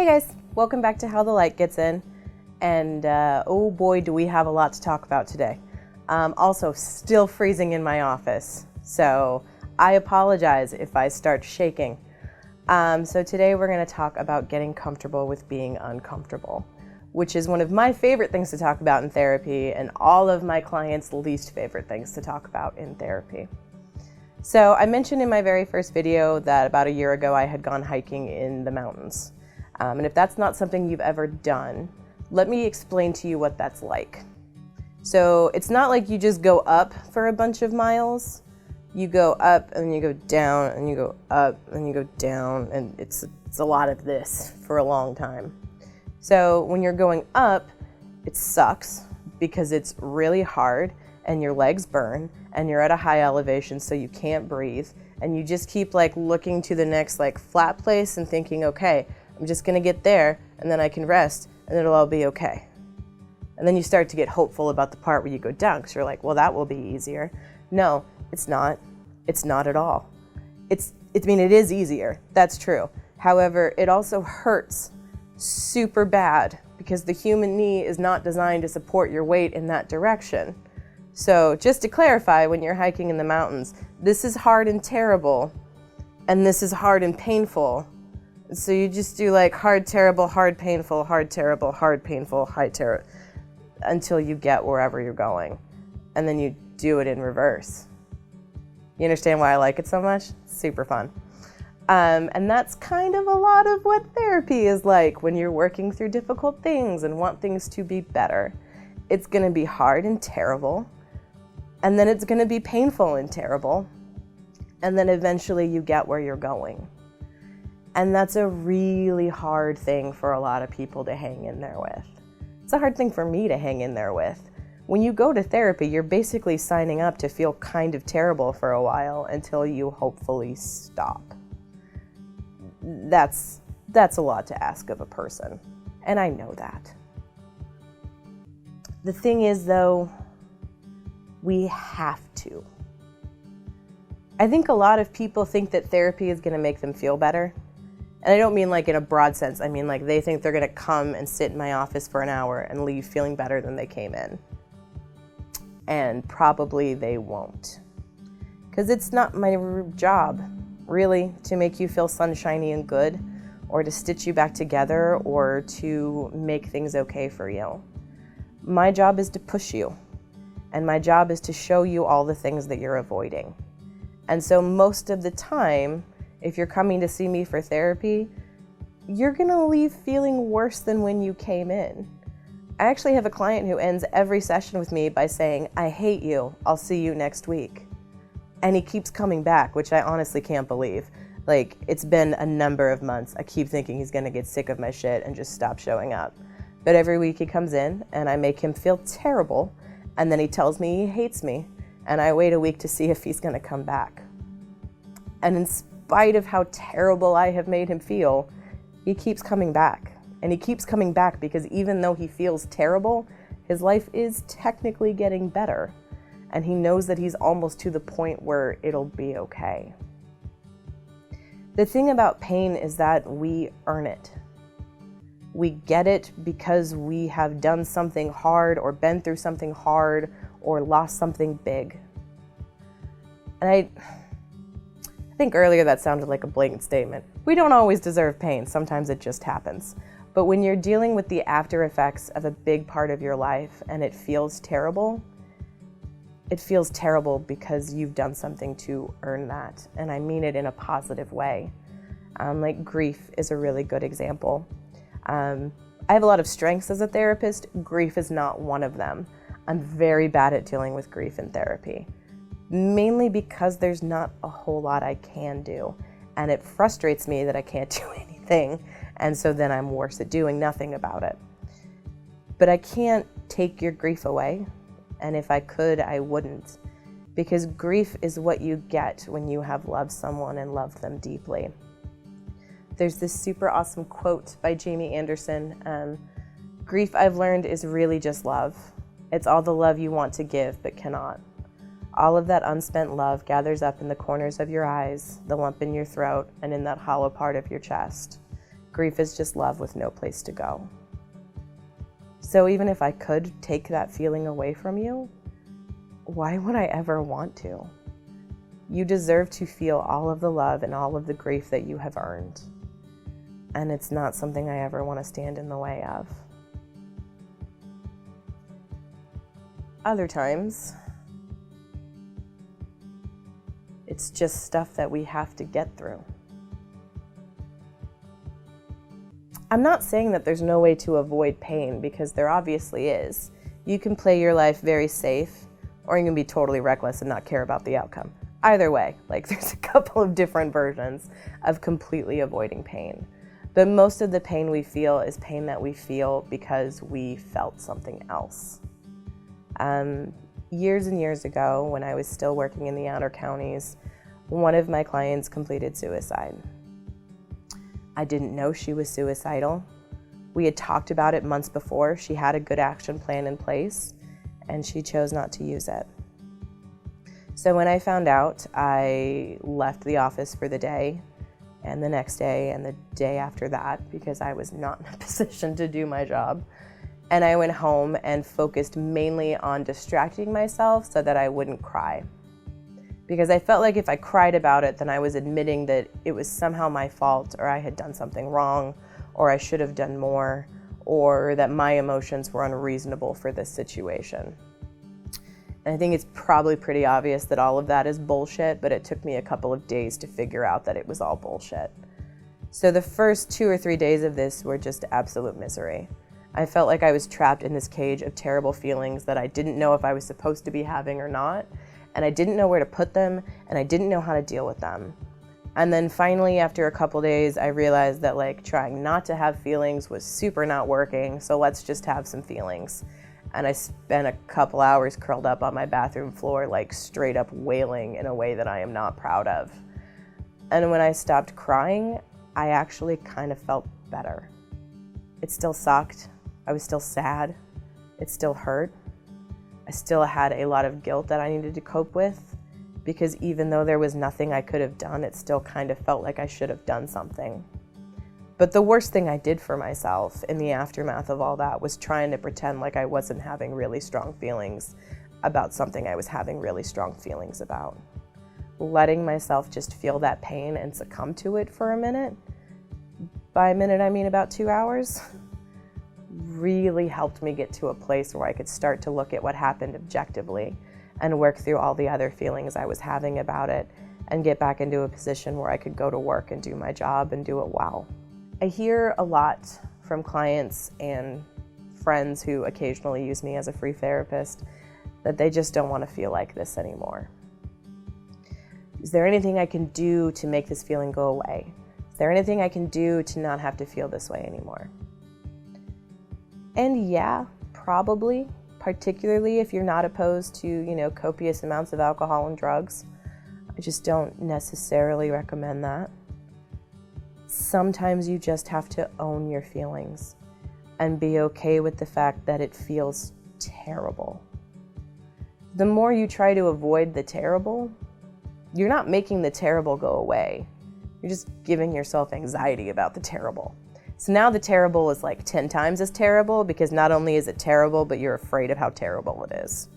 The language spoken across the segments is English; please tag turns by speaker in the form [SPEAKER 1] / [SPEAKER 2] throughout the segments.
[SPEAKER 1] Hey guys, welcome back to How the Light Gets In, and oh boy do we have a lot to talk about today. Also still freezing in my office, so I apologize if I start shaking. So today we're going to talk about getting comfortable with being uncomfortable, which is one of my favorite things to talk about in therapy and all of my clients' least favorite things to talk about in therapy. So I mentioned in my very first video that about a year ago I had gone hiking in the mountains. And if that's not something you've ever done, let me explain to you what that's like. So it's not like you just go up for a bunch of miles. You go up and you go down and you go up and you go down, and it's a lot of this for a long time. So when you're going up, it sucks because it's really hard and your legs burn and you're at a high elevation so you can't breathe, and you just keep looking to the next flat place and thinking, okay, I'm just gonna get there and then I can rest and it'll all be okay. And then you start to get hopeful about the part where you go down because you're like, well, that will be easier. No, it's not. It's not at all. It is easier, that's true. However, it also hurts super bad because the human knee is not designed to support your weight in that direction. So just to clarify, when you're hiking in the mountains, this is hard and terrible, and this is hard and painful. So you just do hard, terrible, hard, painful, hard, terrible, hard, painful, high, terrible, until you get wherever you're going. And then you do it in reverse. You understand why I like it so much? It's super fun. And that's kind of a lot of what therapy is like when you're working through difficult things and want things to be better. It's gonna be hard and terrible, and then it's gonna be painful and terrible, and then eventually you get where you're going. And that's a really hard thing for a lot of people to hang in there with. It's a hard thing for me to hang in there with. When you go to therapy, you're basically signing up to feel kind of terrible for a while until you hopefully stop. That's a lot to ask of a person, and I know that. The thing is, though, we have to. I think a lot of people think that therapy is going to make them feel better. And I don't mean in a broad sense. I mean they think they're going to come and sit in my office for an hour and leave feeling better than they came in. And probably they won't. Because it's not my job, really, to make you feel sunshiny and good, or to stitch you back together, or to make things okay for you. My job is to push you. And my job is to show you all the things that you're avoiding. And so most of the time, if you're coming to see me for therapy, you're gonna leave feeling worse than when you came in. I actually have a client who ends every session with me by saying, I hate you, I'll see you next week. And he keeps coming back, which I honestly can't believe. It's been a number of months. I keep thinking he's gonna get sick of my shit and just stop showing up. But every week he comes in and I make him feel terrible, and then he tells me he hates me, and I wait a week to see if he's gonna come back. And in spite of how terrible I have made him feel, he keeps coming back. And he keeps coming back because even though he feels terrible, his life is technically getting better. And he knows that he's almost to the point where it'll be okay. The thing about pain is that we earn it. We get it because we have done something hard, or been through something hard, or lost something big. And I think earlier that sounded like a blatant statement. We don't always deserve pain. Sometimes it just happens. But when you're dealing with the after effects of a big part of your life and it feels terrible because you've done something to earn that. And I mean it in a positive way. Grief is a really good example. I have a lot of strengths as a therapist. Grief is not one of them. I'm very bad at dealing with grief in therapy. Mainly because there's not a whole lot I can do. And it frustrates me that I can't do anything. And so then I'm worse at doing nothing about it. But I can't take your grief away. And if I could, I wouldn't. Because grief is what you get when you have loved someone and loved them deeply. There's this super awesome quote by Jamie Anderson. Grief, I've learned, is really just love. It's all the love you want to give but cannot. All of that unspent love gathers up in the corners of your eyes, the lump in your throat, and in that hollow part of your chest. Grief is just love with no place to go. So even if I could take that feeling away from you, why would I ever want to? You deserve to feel all of the love and all of the grief that you have earned. And it's not something I ever want to stand in the way of. Other times, it's just stuff that we have to get through. I'm not saying that there's no way to avoid pain, because there obviously is. You can play your life very safe, or you can be totally reckless and not care about the outcome. Either way, there's a couple of different versions of completely avoiding pain. But most of the pain we feel is pain that we feel because we felt something else. Years and years ago, when I was still working in the outer counties, one of my clients completed suicide. I didn't know she was suicidal. We had talked about it months before. She had a good action plan in place, and she chose not to use it. So when I found out, I left the office for the day, and the next day, and the day after that, because I was not in a position to do my job. And I went home and focused mainly on distracting myself so that I wouldn't cry. Because I felt like if I cried about it, then I was admitting that it was somehow my fault, or I had done something wrong, or I should have done more, or that my emotions were unreasonable for this situation. And I think it's probably pretty obvious that all of that is bullshit, but it took me a couple of days to figure out that it was all bullshit. So the first 2 or 3 days of this were just absolute misery. I felt like I was trapped in this cage of terrible feelings that I didn't know if I was supposed to be having or not, and I didn't know where to put them, and I didn't know how to deal with them. And then finally, after a couple days, I realized that trying not to have feelings was super not working, so let's just have some feelings. And I spent a couple hours curled up on my bathroom floor, straight up wailing in a way that I am not proud of. And when I stopped crying, I actually kind of felt better. It still sucked. I was still sad. It still hurt. I still had a lot of guilt that I needed to cope with, because even though there was nothing I could have done, it still kind of felt like I should have done something. But the worst thing I did for myself in the aftermath of all that was trying to pretend like I wasn't having really strong feelings about something I was having really strong feelings about. Letting myself just feel that pain and succumb to it for a minute, by a minute I mean about 2 hours, really helped me get to a place where I could start to look at what happened objectively and work through all the other feelings I was having about it and get back into a position where I could go to work and do my job and do it well. I hear a lot from clients and friends who occasionally use me as a free therapist that they just don't want to feel like this anymore. Is there anything I can do to make this feeling go away? Is there anything I can do to not have to feel this way anymore? And yeah, probably, particularly if you're not opposed to, copious amounts of alcohol and drugs. I just don't necessarily recommend that. Sometimes you just have to own your feelings and be okay with the fact that it feels terrible. The more you try to avoid the terrible, you're not making the terrible go away. You're just giving yourself anxiety about the terrible. So now the terrible is 10 times as terrible, because not only is it terrible, but you're afraid of how terrible it is.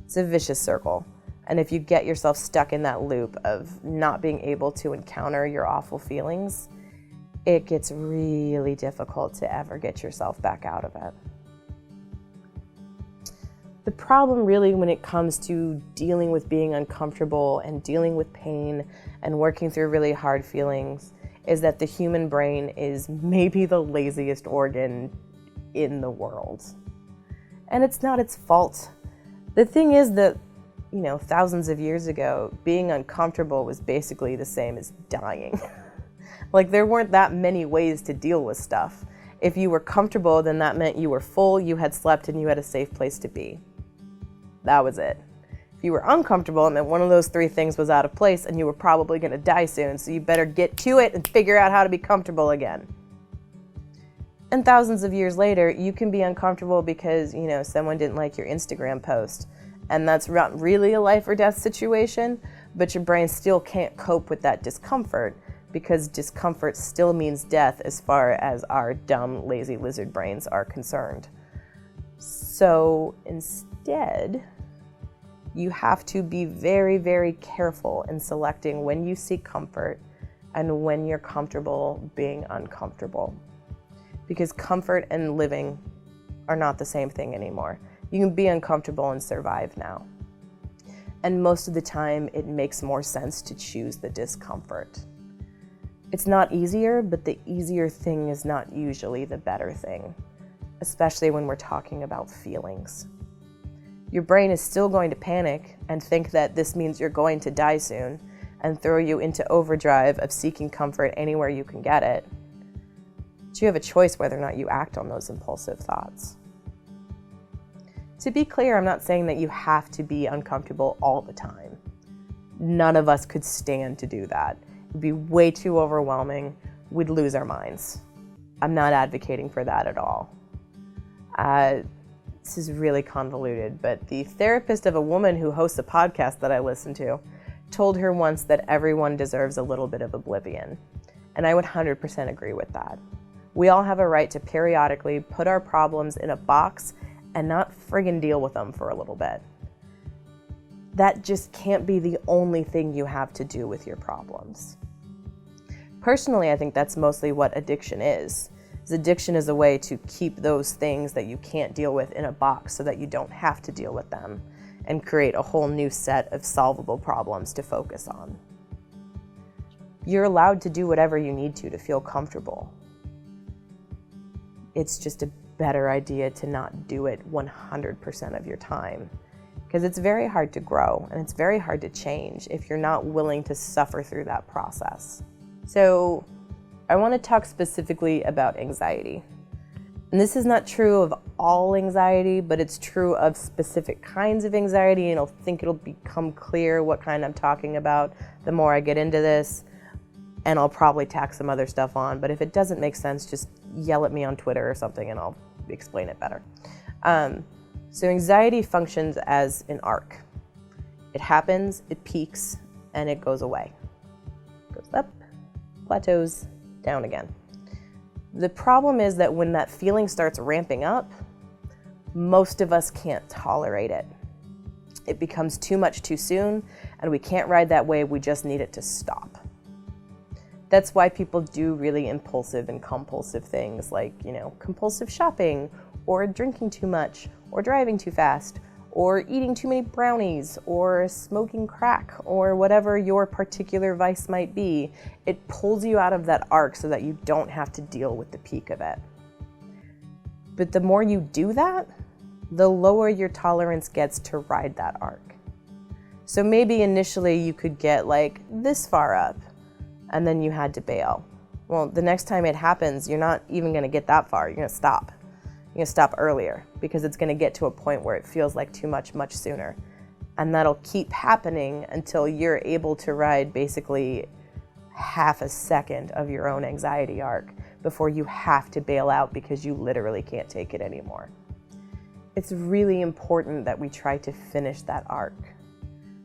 [SPEAKER 1] It's a vicious circle. And if you get yourself stuck in that loop of not being able to encounter your awful feelings, it gets really difficult to ever get yourself back out of it. The problem really when it comes to dealing with being uncomfortable and dealing with pain and working through really hard feelings is that the human brain is maybe the laziest organ in the world. And it's not its fault. The thing is that, thousands of years ago, being uncomfortable was basically the same as dying. There weren't that many ways to deal with stuff. If you were comfortable, then that meant you were full, you had slept, and you had a safe place to be. That was it. If you were uncomfortable, it meant one of those 3 things was out of place and you were probably going to die soon, so you better get to it and figure out how to be comfortable again. And thousands of years later, you can be uncomfortable because, someone didn't like your Instagram post. And that's not really a life or death situation, but your brain still can't cope with that discomfort because discomfort still means death as far as our dumb, lazy lizard brains are concerned. So instead, you have to be very, very careful in selecting when you seek comfort and when you're comfortable being uncomfortable. Because comfort and living are not the same thing anymore. You can be uncomfortable and survive now. And most of the time, it makes more sense to choose the discomfort. It's not easier, but the easier thing is not usually the better thing, especially when we're talking about feelings. Your brain is still going to panic and think that this means you're going to die soon and throw you into overdrive of seeking comfort anywhere you can get it. But you have a choice whether or not you act on those impulsive thoughts. To be clear, I'm not saying that you have to be uncomfortable all the time. None of us could stand to do that. It would be way too overwhelming. We'd lose our minds. I'm not advocating for that at all. This is really convoluted, but the therapist of a woman who hosts a podcast that I listen to told her once that everyone deserves a little bit of oblivion. And I would 100% agree with that. We all have a right to periodically put our problems in a box and not friggin' deal with them for a little bit. That just can't be the only thing you have to do with your problems. Personally, I think that's mostly what addiction is. Addiction is a way to keep those things that you can't deal with in a box so that you don't have to deal with them and create a whole new set of solvable problems to focus on. You're allowed to do whatever you need to feel comfortable. It's just a better idea to not do it 100% of your time, because it's very hard to grow and it's very hard to change if you're not willing to suffer through that process. So I want to talk specifically about anxiety. And this is not true of all anxiety, but it's true of specific kinds of anxiety, and I think it'll become clear what kind I'm talking about the more I get into this, and I'll probably tack some other stuff on, but if it doesn't make sense, just yell at me on Twitter or something and I'll explain it better. So anxiety functions as an arc. It happens, it peaks, and it goes away. Goes up, plateaus, down again. The problem is that when that feeling starts ramping up, most of us can't tolerate it. It becomes too much too soon, and we can't ride that wave, we just need it to stop. That's why people do really impulsive and compulsive things like, compulsive shopping, or drinking too much, or driving too fast, or eating too many brownies, or smoking crack, or whatever your particular vice might be. It pulls you out of that arc so that you don't have to deal with the peak of it. But the more you do that, the lower your tolerance gets to ride that arc. So maybe initially you could get like this far up, and then you had to bail. Well, the next time it happens, you're not even gonna get that far, you're gonna stop. You're gonna stop earlier because it's gonna get to a point where it feels like too much sooner. And that'll keep happening until you're able to ride basically half a second of your own anxiety arc before you have to bail out because you literally can't take it anymore. It's really important that we try to finish that arc.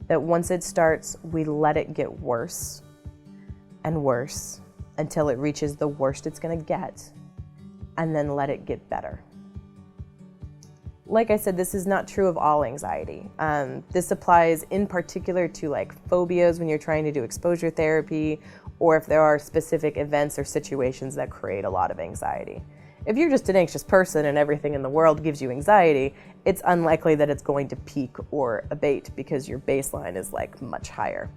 [SPEAKER 1] That once it starts, we let it get worse and worse until it reaches the worst it's gonna get, and then let it get better. Like I said, this is not true of all anxiety. This applies in particular to like phobias when you're trying to do exposure therapy, or if there are specific events or situations that create a lot of anxiety. If you're just an anxious person and everything in the world gives you anxiety, it's unlikely that it's going to peak or abate because your baseline is like much higher.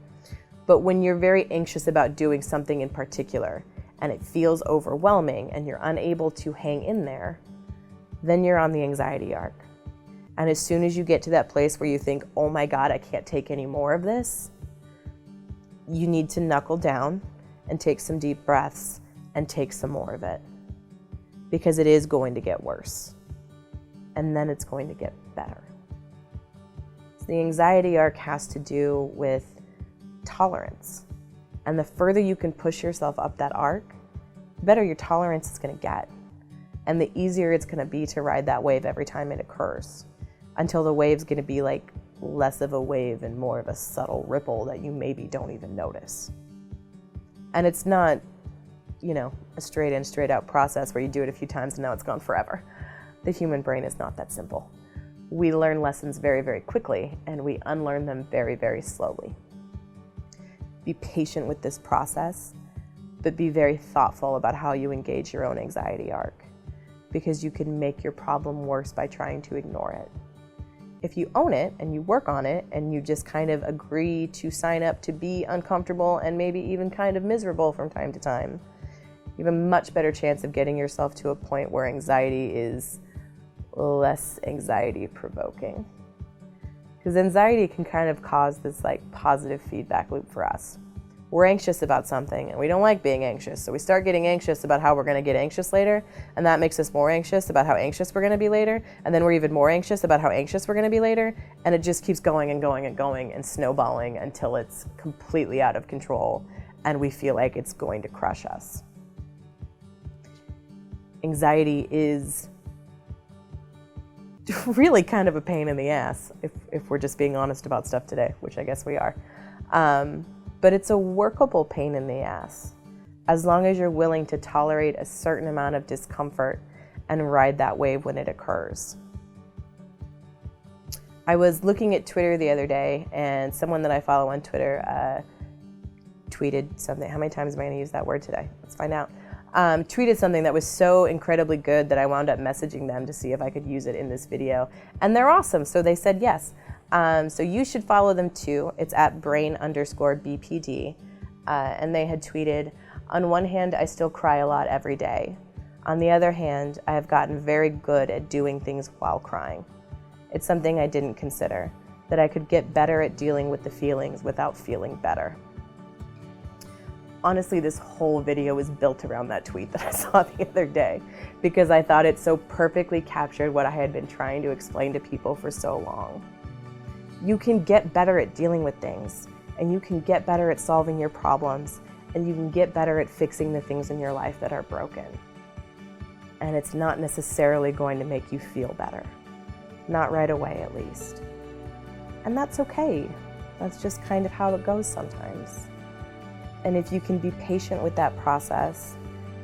[SPEAKER 1] But when you're very anxious about doing something in particular and it feels overwhelming and you're unable to hang in there, then you're on the anxiety arc. And as soon as you get to that place where you think, oh my God, I can't take any more of this, you need to knuckle down and take some deep breaths and take some more of it. Because it is going to get worse. And then it's going to get better. So the anxiety arc has to do with tolerance. And the further you can push yourself up that arc, the better your tolerance is going to get. And the easier it's going to be to ride that wave every time it occurs, until the wave's going to be like less of a wave and more of a subtle ripple that you maybe don't even notice. And it's not, a straight in, straight out process where you do it a few times and now it's gone forever. The human brain is not that simple. We learn lessons very, very quickly, and we unlearn them very, very slowly. Be patient with this process, but be very thoughtful about how you engage your own anxiety arc, because you can make your problem worse by trying to ignore it. If you own it and you work on it and you just kind of agree to sign up to be uncomfortable and maybe even kind of miserable from time to time, you have a much better chance of getting yourself to a point where anxiety is less anxiety provoking. Because anxiety can kind of cause this positive feedback loop for us. We're anxious about something and we don't like being anxious, so we start getting anxious about how we're going to get anxious later, and that makes us more anxious about how anxious we're going to be later, and then we're even more anxious about how anxious we're going to be later, and it just keeps going and going and going and snowballing until it's completely out of control and we feel like it's going to crush us. Anxiety is really kind of a pain in the ass, if we're just being honest about stuff today, which I guess we are. But it's a workable pain in the ass, as long as you're willing to tolerate a certain amount of discomfort and ride that wave when it occurs. I was looking at Twitter the other day, and someone that I follow on Twitter tweeted something. How many times am I going to use that word today? Let's find out. Tweeted something that was so incredibly good that I wound up messaging them to see if I could use it in this video. And they're awesome, so they said yes. So you should follow them too. It's at brain_BPD. And they had tweeted, "On one hand, I still cry a lot every day. On the other hand, I have gotten very good at doing things while crying. It's something I didn't consider, that I could get better at dealing with the feelings without feeling better." Honestly, this whole video was built around that tweet that I saw the other day, because I thought it so perfectly captured what I had been trying to explain to people for so long. You can get better at dealing with things, and you can get better at solving your problems, and you can get better at fixing the things in your life that are broken. And it's not necessarily going to make you feel better. Not right away, at least. And that's okay. That's just kind of how it goes sometimes. And if you can be patient with that process,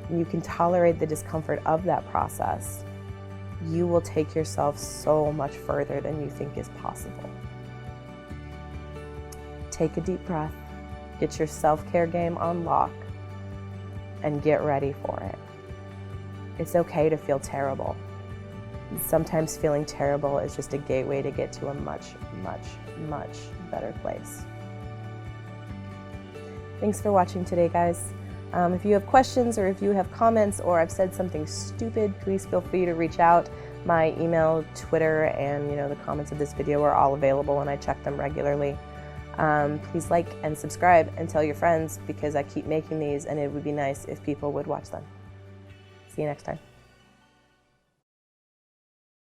[SPEAKER 1] and you can tolerate the discomfort of that process, you will take yourself so much further than you think is possible. Take a deep breath, get your self-care game on lock, and get ready for it. It's okay to feel terrible. Sometimes feeling terrible is just a gateway to get to a much, much, much better place. Thanks for watching today, guys. If you have questions or if you have comments or I've said something stupid, please feel free to reach out. My email, Twitter, and the comments of this video are all available, and I check them regularly. Please like and subscribe and tell your friends, because I keep making these and it would be nice if people would watch them. See you next time.